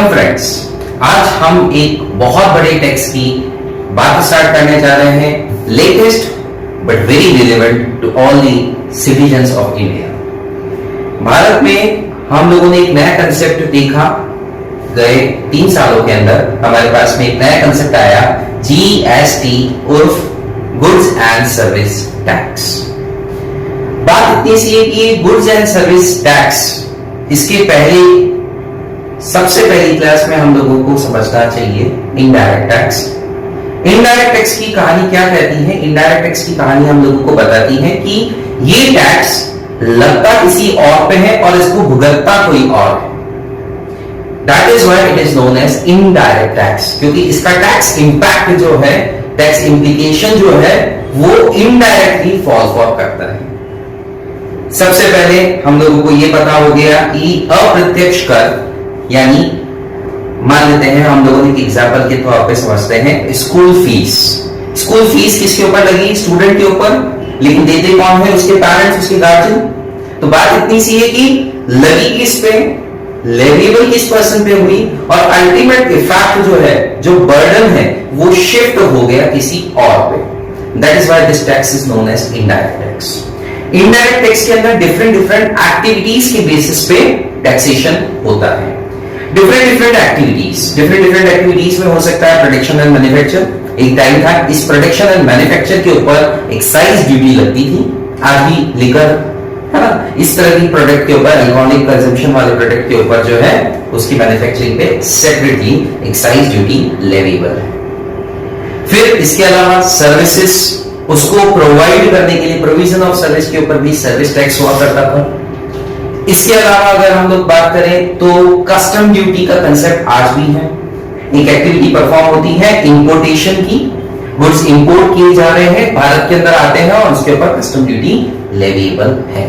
Welcome friends. आज हम एक बहुत बड़े टैक्स की बात स्टार्ट करने जा रहे हैं, latest but very relevant to all the citizens of India. भारत में हम लोगों ने एक नया कंसेप्ट देखा, गए 3 सालों के अंदर हमारे पास में एक नया कंसेप्ट आया, जीएसटी उर्फ गुड्स एंड सर्विस टैक्स। बात इतनी सी है कि गुड्स एंड सर्विस टैक्स, इसके पहले सबसे पहली क्लास में हम लोगों को समझना चाहिए इनडायरेक्ट टैक्स। इनडायरेक्ट टैक्स की कहानी क्या कहती है? इनडायरेक्ट टैक्स की कहानी हम लोगों को बताती है कि ये टैक्स लगता किसी और पे है और इसको भुगतता कोई और है। That is why it is known as indirect tax, क्योंकि इसका टैक्स इंपैक्ट जो है, टैक्स इंप्लीकेशन जो है, वो इनडायरेक्टली फॉल फॉर करता है। सबसे पहले हम लोगों को यह पता हो गया कि अप्रत्यक्ष कर, यानी मान लेते हैं हम लोगों ने एग्जाम्पल के तौर पे समझते हैं स्कूल फीस। स्कूल फीस किसके ऊपर लगी? स्टूडेंट के ऊपर, लेकिन देते कौन है? उसके पेरेंट्स, उसके गार्जियन। तो बात इतनी सी है कि लगी किस पे, लेविएबल किस पर्सन पे हुई, और अल्टीमेट इफेक्ट जो है, जो बर्डन है, वो शिफ्ट हो गया किसी और पे। That is why this tax is known as indirect tax. Indirect tax के अंदर डिफरेंट एक्टिविटीज के बेसिस पे टैक्सेशन होता है। डिफरेंट एक्टिविटीज में हो सकता है प्रोडक्शन एंड मैन्युफैक्चर। एक टाइम था इस प्रोडक्शन एंड मैन्युफैक्चर के ऊपर एक्साइज ड्यूटी लगती थी। आज भी लिकर, है ना, इस तरह की प्रोडक्ट के ऊपर, अल्कोहलिक कंजम्पशन वाले प्रोडक्ट के ऊपर जो है, उसकी मैन्युफैक्चरिंग पे सेपरेटली एक्साइज ड्यूटी लेविएबल है। फिर इसके अलावा सर्विसेज, उसको प्रोवाइड करने के लिए प्रोविजन ऑफ सर्विस के ऊपर भी सर्विस टैक्स हुआ करता था। इसके अलावा अगर हम लोग बात करें तो कस्टम ड्यूटी का कंसेप्ट आज भी है। एक एक्टिविटी परफॉर्म होती है इंपोर्टेशन की, गुड्स इंपोर्ट किए जा रहे हैं, भारत के अंदर आते हैं और उसके ऊपर कस्टम ड्यूटी लेविएबल है।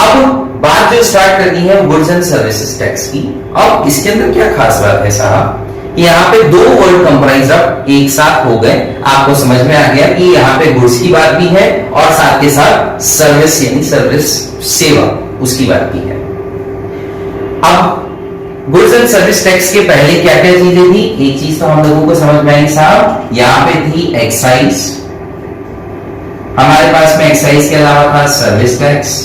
अब बात जो स्टार्ट करनी है गुड्स एंड सर्विसेज टैक्स की। अब इसके अंदर क्या खास बात है साहब, यहाँ पे 2 वर्ड कंप्राइज अब एक साथ हो गए। आपको समझ में आ गया कि यहाँ पे गुड्स की बात भी है और साथ के साथ सर्विस, यानी सर्विस सेवा, उसकी बात भी है। अब गुड्स एंड सर्विस टैक्स के पहले क्या क्या चीजें थी? एक चीज तो हम लोगों को समझ में आई साहब, यहाँ पे थी एक्साइज, हमारे पास में एक्साइज के अलावा था सर्विस टैक्स।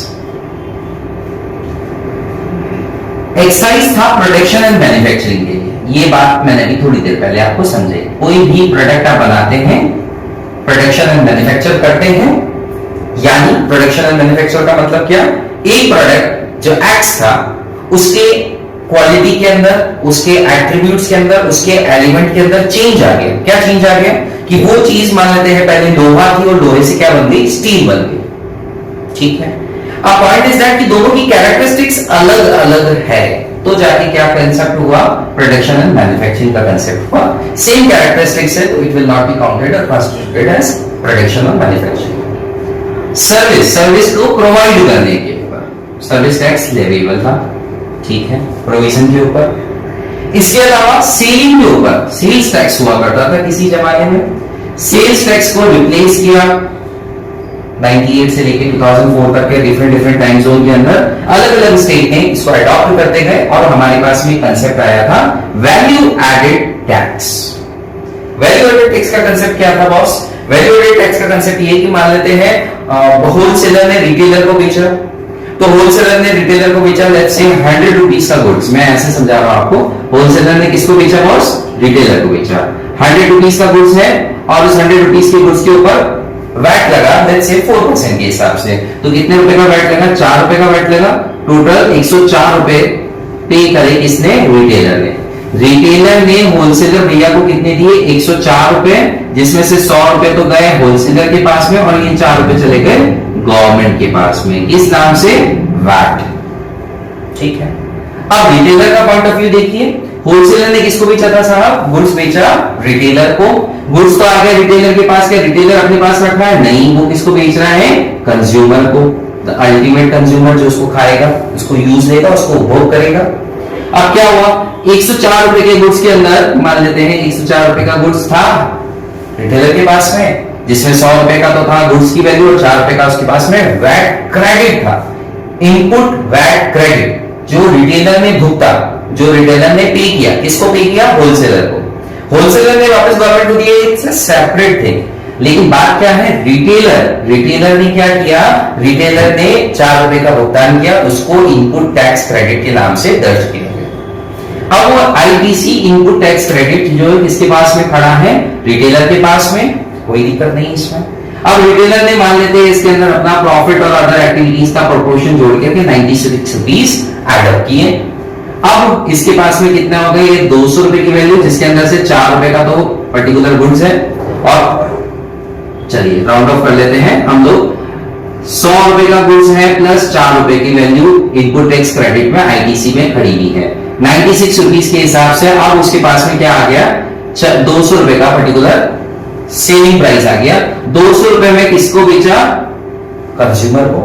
एक्साइज था प्रोडक्शन एंड मैन्युफैक्चरिंग के लिए। ये बात मैंने भी थोड़ी देर पहले आपको समझाई। कोई भी प्रोडक्ट आप बनाते हैं, प्रोडक्शन एंड मैन्युफैक्चर करते हैं, यानी प्रोडक्शन एंड मैन्युफैक्चर का मतलब क्या? एक प्रोडक्ट जो एक्स था, उसके क्वालिटी के अंदर, उसके एट्रीब्यूट्स के अंदर, उसके एलिमेंट के अंदर चेंज आ गया। क्या चेंज आ गया? कि वो चीज मान लेते हैं पहले लोहा थी और लोहे से क्या बन गई? स्टील बन गई। ठीक है। अब पॉइंट इज दैट कि दोनों की कैरेक्टरिस्टिक्स अलग अलग है, तो जाके क्या कंसेप्ट हुआ? प्रोडक्शन एंड मैन्युफैक्चरिंग का कंसेप्ट हुआ। सेम कैरेक्टरिस्टिक्स है तो it will not be counted और कंसिडर्ड एज प्रोडक्शन और मैन्युफैक्चरिंग। सर्विस को प्रोवाइड करने के ऊपर सर्विस टैक्स लेविएबल था। ठीक है, प्रोविजन के ऊपर। इसके अलावा सेलिंग के ऊपर सेल्स टैक्स हुआ करता था किसी जमाने में। सेल्स टैक्स को रिप्लेस किया 98 से लेकर 2004 तक के डिफरेंट टाइम जोन के अंदर अलग अलग स्टेट ने इसको अडॉप्ट करते गए और हमारे पास में कंसेप्ट आया था value added tax. Value added tax का कंसेप्ट क्या था बॉस? वैल्यू एडेड टैक्स का कंसेप्ट ये कि मान लेते हैं होलसेलर ने रिटेलर को बेचा, तो होलसेलर ने रिटेलर को बेचा लेट्स से 100 रुपीस का गुड्स। मैं ऐसे समझा रहा हूं आपको। होलसेलर ने किसको बेचा बॉस? रिटेलर को बेचा। 100 रुपीस का गुड्स है और उस 100 रुपीस के गुड्स के ऊपर वैट लगा लेट्स से 4% के हिसाब से। तो कितने रुपए का वैट लगा? 4 रुपए का वैट लगा। टोटल 104 रुपए पे करे किसने? रिटेलर ने। रिटेलर ने होलसेलर भैया को कितने दिए? 104 रुपए, जिसमें से 100 रुपए तो गए होलसेलर के पास में और ये 4 रुपए चले गए गवर्नमेंट के पास में। किस नाम से? वैट। ठीक है। अब रिटेलर का पॉइंट ऑफ व्यू देखिए। होलसेलर ने किसको बेचा था साहब? गुड्स बेचा रिटेलर को। गुड्स तो आ गया रिटेलर के पास, क्या रिटेलर अपने पास रख रहा है? नहीं, वो किसको बेच रहा है? कंज्यूमर को। द अल्टीमेट कंज्यूमर जो उसको खाएगा, उसको यूज लेगा, उसको उपभोग करेगा। अब क्या हुआ? 104 रुपए के गुड्स के अंदर मान लेते हैं 104 रुपए का गुड्स था रिटेलर के पास में, जिसमें 100 रुपए का तो था गुड्स की वैल्यू और 4 रुपए का उसके पास में वैट क्रेडिट था। इनपुट वैट क्रेडिट जो रिटेलर ने भुगता, जो रिटेलर ने पे किया, किसको पे किया? होलसेलर को। होलसेलर ने वापस गवर्नमेंट को दिए, इट्स अ सेपरेट थिंग। लेकिन बात क्या है? रिटेलर ने क्या किया? रिटेलर ने 4 रुपए का भुगतान किया, उसको इनपुट टैक्स क्रेडिट के नाम से दर्ज किया गया। अब वो आईटीसी इनपुट टैक्स क्रेडिट जो है किसके पास में खड़ा है? रिटेलर के पास में, कोई दिक्कत नहीं इसमें। अब रिटेलर ने मान लेते हैं इसके अंदर अपना प्रॉफिट और अदर एक्टिविटीज का प्रोपोर्शन जोड़ के 96 रुपीज एडअप किए। अब इसके पास में कितना हो गए? ये 200 रुपए की वैल्यू, जिसके अंदर से 4 रुपए का तो पर्टिकुलर गुड्स है, और चलिए राउंड ऑफ कर लेते हैं हम लोग। 100 रुपए का गुड्स है प्लस 4 रुपए की वैल्यू इनपुट टैक्स क्रेडिट में आईटीसी में खड़ी हुई है 96 रुपीज के हिसाब से। अब उसके पास में क्या आ गया? 200 रुपए का पर्टिकुलर सेलिंग प्राइस आ गया। 200 रुपए में किसको बेचा? कंज्यूमर को।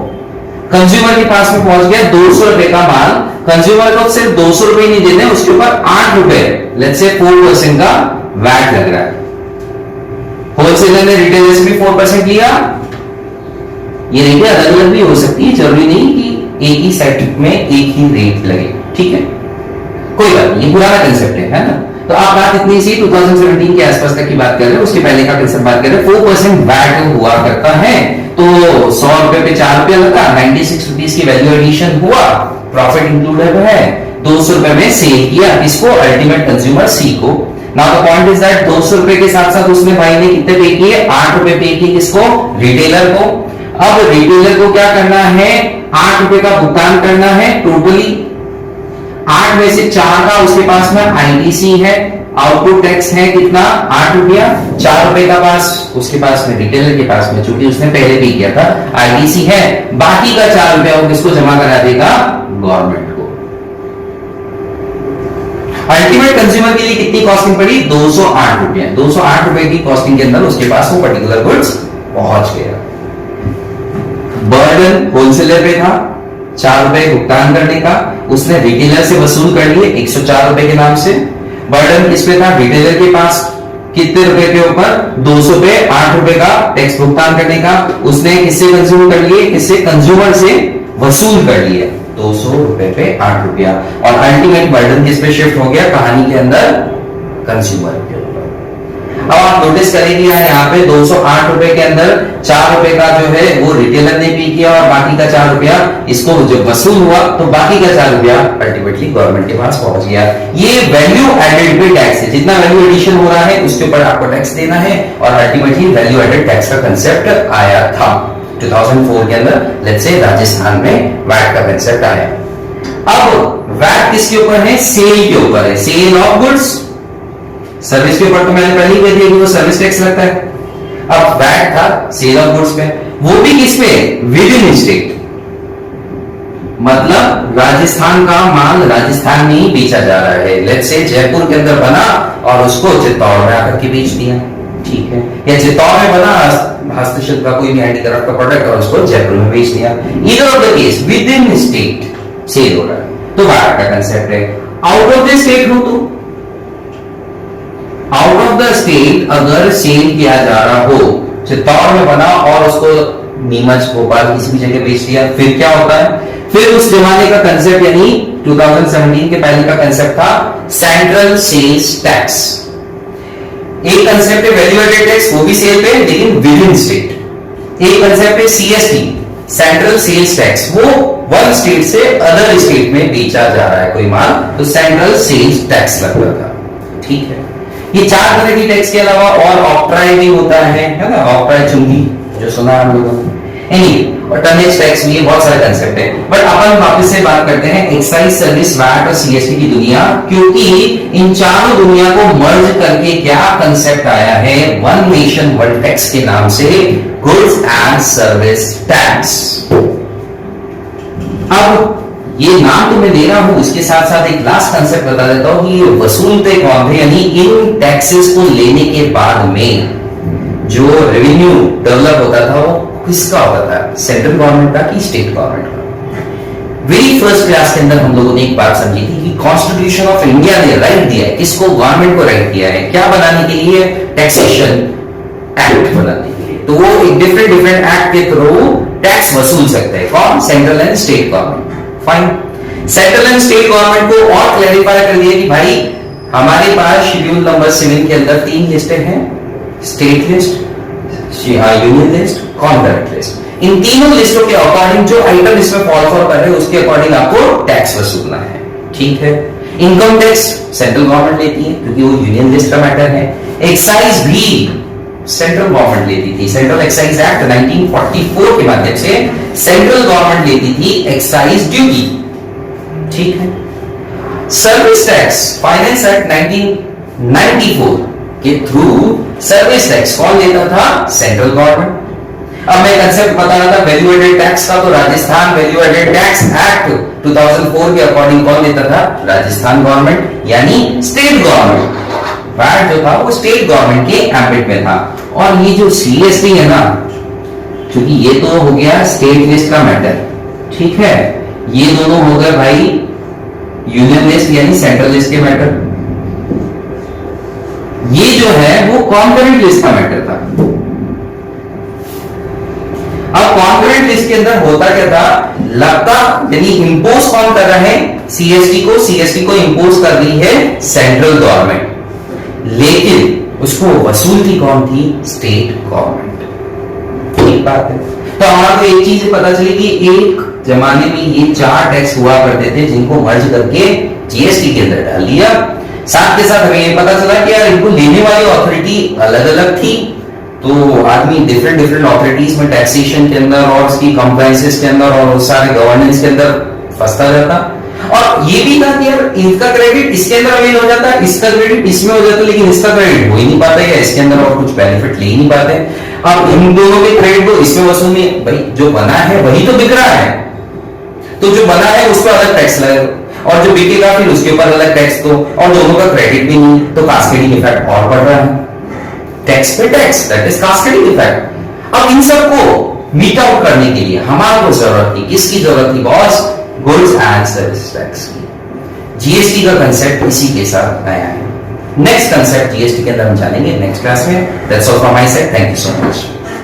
कंज्यूमर के पास में पहुंच गया 200 रुपए का माल। कंज्यूमर को सिर्फ 200 रुपए नहीं देने, उसके ऊपर 8 रुपए लेट्स से 4% का वैट लग रहा है। होलसेलर ने रिटेलर से भी 4% लिया। ये रेटें अलग अलग भी हो सकती है, जरूरी नहीं कि एक ही सेट में एक ही रेट लगे, ठीक है? कोई बात नहीं, ये पुराना कंसेप्ट है ना? तो आप बात इतनी सी 2017 के आसपास तक की बात कर रहे हैं, उसके पहले का कंसेप्ट बात कर रहे हैं। 4% वैट हुआ करता है, तो 100 रुपए पे 4 रुपया लगा, 96 रुपीज की वैल्यू एडिशन हुआ, प्रॉफिट इंक्लूडेड है। 200 रुपए में सेल किया किसको? अल्टीमेट कंज्यूमर सी को। Now the point is that 200 रुपए के साथ साथ उसने भाई ने कितने पे किए? 8 रुपए पे किए किसको? रिटेलर को। अब रिटेलर को क्या करना है? 8 रुपए का भुगतान करना है टोटली। 8 में से 4 का उसके पास में आईटीसी है, आउटपुट टैक्स है कितना? 8 रुपया। 4 रुपए का पास उसके पास में रिटेलर के पास में, चूंकि उसने पहले पे किया था, आईटीसी है। बाकी का 4 रुपया वो किसको जमा करा देगा? गवर्नमेंट को। अल्टीमेट कंज्यूमर के लिए कितनी कॉस्टिंग पड़ी? 208 रुपया। 208 रुपए की कॉस्टिंग के अंदर उसके पास वो पर्टिकुलर गुड्स पहुंच गया। बर्डन होलसेलर पे था 4 रुपए भुगतान करने का, उसने रिटेलर से वसूल कर लिए 104 रुपए के नाम से। बर्डन किस पे था? रिटेलर के पास। कितने रुपए के ऊपर? 200 पे 8 रुपए का टैक्स भुगतान करने का, उसने किससे कंज्यूम कर लिए? किससे? कंज्यूमर से वसूल कर लिए 200 रुपए पे 8 रुपया। और अल्टीमेट बर्डन किस पे शिफ्ट हो गया कहानी के अंदर? कंज्यूमर के ऊपर। अब आप नोटिस करेंगे यहाँ पे 208 रुपए के अंदर 4 रुपए का जो है वो रिटेलर ने पे किया, और बाकी का 4 रुपया इसको जब वसूल हुआ तो बाकी का 4 रुपया अल्टीमेटली गवर्नमेंट के पास पहुंच गया। ये वैल्यू एडेड पे टैक्स है, जितना वैल्यू एडिशन हो रहा है उसके ऊपर आपको टैक्स देना है, और अल्टीमेटली वैल्यू एडेड टैक्स का कंसेप्ट आया था 2004 के अंदर। लेट्स से राजस्थान में वैट का कंसेप्ट आया। अब वैट किसके ऊपर है? सेल के ऊपर है, सेल ऑफ गुड्स। सर्विस के ऊपर तो मैंने पहले ही कह दिया कि वो सर्विस टैक्स लगता है। अब वैट था सेल ऑफ गुड्स पे, वो भी किस पे? With in state. मतलब राजस्थान का माल राजस्थान में ही बेचा जा रहा है। लेट्स से जयपुर के अंदर बना और उसको चित्तौड़ में आकर के बेच दिया, ठीक है? या चित्तौड़ में बना हस्तशिल्प का कोई भी हैंडीक्राफ्ट का प्रोडक्ट और उसको जयपुर में बेच दिया। Either of the case within state sale हो रहा है, तो वैट का कंसेप्ट है। आउट ऑफ द स्टेट हो तो आउट ऑफ द स्टेट अगर सेल किया जा रहा हो, चित्तौड़ में बना और उसको नीमच भोपाल किसी भी जगह बेच दिया, फिर क्या होता है? फिर उस जमाने का कंसेप्ट यानी 2017 के पहले का कंसेप्ट था सेंट्रल सेल्स टैक्स। एक कंसेप्ट है वैल्यू एडेड टैक्स, वो भी सेल पे लेकिन विद इन स्टेट। एक कंसेप्ट है सीएसटी सेंट्रल सेल्स टैक्स, वो वन स्टेट से अदर स्टेट में बेचा जा रहा है कोई माल, तो सेंट्रल सेल्स टैक्स लगता था, ठीक है? ये 4 तरह की टैक्स के अलावा और ऑक्ट्राई भी होता है ना? ऑक्ट्राई चुंगी जो सुना है हम लोगों ने, और टनेज टैक्स भी, बहुत सारे कंसेप्ट है। बट अपन वापस से बात करते हैं एक्साइज, सर्विस, वैट और सीएसटी की दुनिया, क्योंकि इन चारों दुनिया को मर्ज करके क्या कंसेप्ट आया है? वन नेशन वन टैक्स के नाम से गुड्स एंड सर्विस टैक्स। अब ये नाम तो मैं दे रहा हूं, इसके साथ साथ एक लास्ट कंसेप्ट बता देता हूं कि ये वसूलते कौन थे, यानी इन टैक्सेस को लेने के बाद में जो रेवेन्यू डेवलप होता था वो किसका होता था? सेंट्रल गवर्नमेंट का कि स्टेट गवर्नमेंट का? वेरी फर्स्ट क्लास के अंदर हम लोगों ने एक बात समझी थी कि कॉन्स्टिट्यूशन ऑफ इंडिया ने राइट दिया है, किसको? गवर्नमेंट को राइट दिया है, क्या बनाने के लिए? टैक्सेशन एक्ट बनाने के लिए। तो वो एक डिफरेंट एक्ट के थ्रू टैक्स वसूल सकते हैं, कौन? Central and state government. Fine. Central and state government को और क्लैरिफाई कर दिया कि भाई हमारे पास शेड्यूल नंबर 7 के अंदर 3 लिस्टें हैं, state list, union list, concurrent list. इन तीनों लिस्टों के अकॉर्डिंग जो आइटम इसमें फॉल फॉर कर रहे हैं उसके अकॉर्डिंग आपको टैक्स वसूलना है, ठीक है। इनकम टैक्स सेंट्रल गवर्नमेंट लेती है क्योंकि वो यूनियन लिस्ट का मैटर है। एक्साइज भी सेंट्रल गवर्नमेंट लेती थी, सेंट्रल एक्साइज एक्ट 1944 के माध्यम से सेंट्रल गवर्नमेंट लेती थी एक्साइज ड्यूटी, ठीक है। सर्विस टैक्स फाइनेंस एक्ट 1994 के थ्रू सर्विस टैक्स कौन लेता था? Central government. अब मैं कंसेप्ट बता रहा था वैल्यू एडेड टैक्स का, तो Rajasthan value added tax act 2004 के अकॉर्डिंग कौन लेता था? राजस्थान गवर्नमेंट, यानी स्टेट गवर्नमेंट। वैट जो था वो स्टेट गवर्नमेंट के एम्बिट में था। और ये जो सीएसटी है ना, क्योंकि ये तो हो गया स्टेट लिस्ट का मैटर, ठीक है, ये दोनों हो गए भाई यूनियन लिस्ट यानी सेंट्रल लिस्ट के मैटर। ये जो है वो कॉन्करेंट लिस्ट का मैटर था। अब कॉन्करेंट लिस्ट के अंदर होता क्या था? लगता यानी इंपोज कौन कर रहे हैं? सीएसटी को इंपोज कर रही है सेंट्रल गवर्नमेंट, लेकिन उसको वसूलती कौन थी? State government. ठीक बात है। तो हमारा को एक चीज पता चली कि एक जमाने में ये 4 टैक्स हुआ करते थे जिनको मर्ज करके जीएसटी के अंदर डाल दिया। साथ के साथ हमें ये पता चला कि यार इनको लेने वाली अथॉरिटी अलग अलग थी, तो आदमी डिफरेंट ऑथोरिटीज में टैक्सेशन के अंदर और उसकी कंप्लायंसेस के अंदर और उस सारे गवर्नेंस के अंदर फंसता जाता। और ये भी था कि यार इनका क्रेडिट इसके अंदर अवेल हो जाता है, इसका क्रेडिट इसमें हो जाता है, लेकिन इसका क्रेडिट हो ही नहीं पाता या इसके अंदर और कुछ बेनिफिट ले ही नहीं पाते। अब इन दोनों के क्रेडिट को इसमें वसूलने, भाई जो बना है वही तो बिक रहा है, तो जो बना है उस पर अलग टैक्स लगेगा और जो बिकेगा फिर उसके ऊपर अलग टैक्स दो, और दोनों का क्रेडिट भी नहीं, तो कास्केडिंग इफेक्ट और बढ़ रहा है, टैक्स पे tax, that is cascading effect. अब इन सबको मीट आउट करने के लिए हमारे को जरूरत थी, किसकी जरूरत थी boss? Goods and service tax की। जीएसटी का कंसेप्ट इसी के साथ नया है। नेक्स्ट कंसेप्ट जीएसटी के अंदर हम जानेंगे नेक्स्ट क्लास में। That's all from my side, thank you so much.